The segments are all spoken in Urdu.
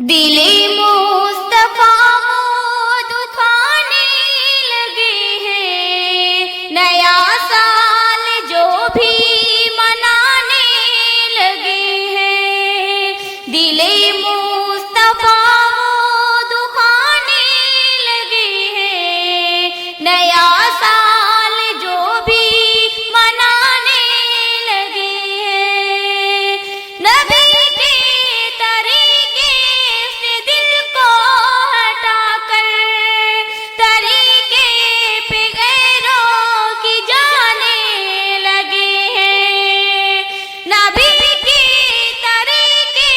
دل مصطفیٰ مود کھانے لگے ہیں، نیا سال جو بھی منانے لگے ہیں۔ دل مصطفیٰ مود کھانے لگے ہیں، نیا سال جو بھی منانے لگے ہیں۔ نبی کے طریقے سے دل کو ہٹا کر طریقے پہ غیروں کی جانے لگے ہیں۔ نبی کے طریقے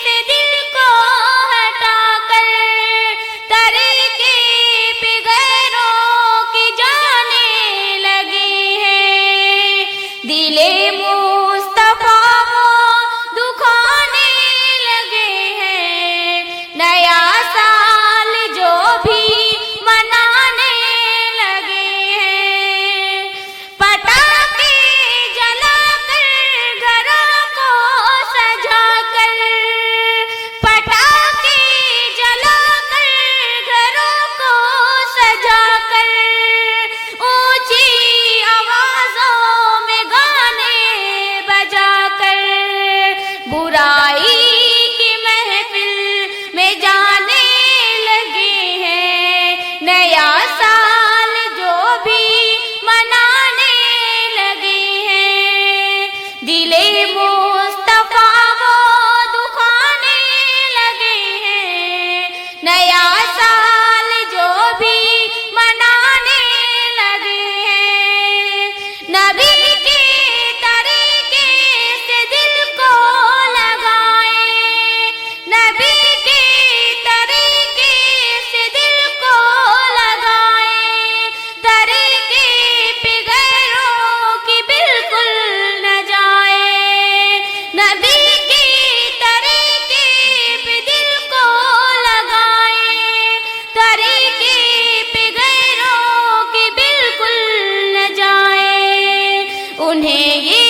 سے دل کو ہٹا کر طریقے پہ غیروں کی جانے لگے ہیں۔ دل مصطفیٰ دکھانے لگے ہیں، نیا سال جو بھی منانے لگے ہیں۔ پٹاخے جلا کر گھروں کو سجا کر، پٹاخے جلا کر گھروں کو سجا کر، اونچی آوازوں میں گانے بجا کر، برائی کی محفل میں جانے لگے ہیں۔ نیا سال جو بھی منانے لگے ہیں۔ دل مصطفیٰ وہ دکھانے لگے ہیں، نیا سال جو بھی منانے لگے ہیں۔ نبی کے طریقے سے دل کو لگائیں، نبی کے طریقے سے دل کو لگائیں، طریقے پہ غیروں کی بالکل نہ جائیں۔ نبی کے طریقے پہ دل کو لگائیں، طریقے پہ غیروں کی بالکل نہ جائیں۔ انہیں یہ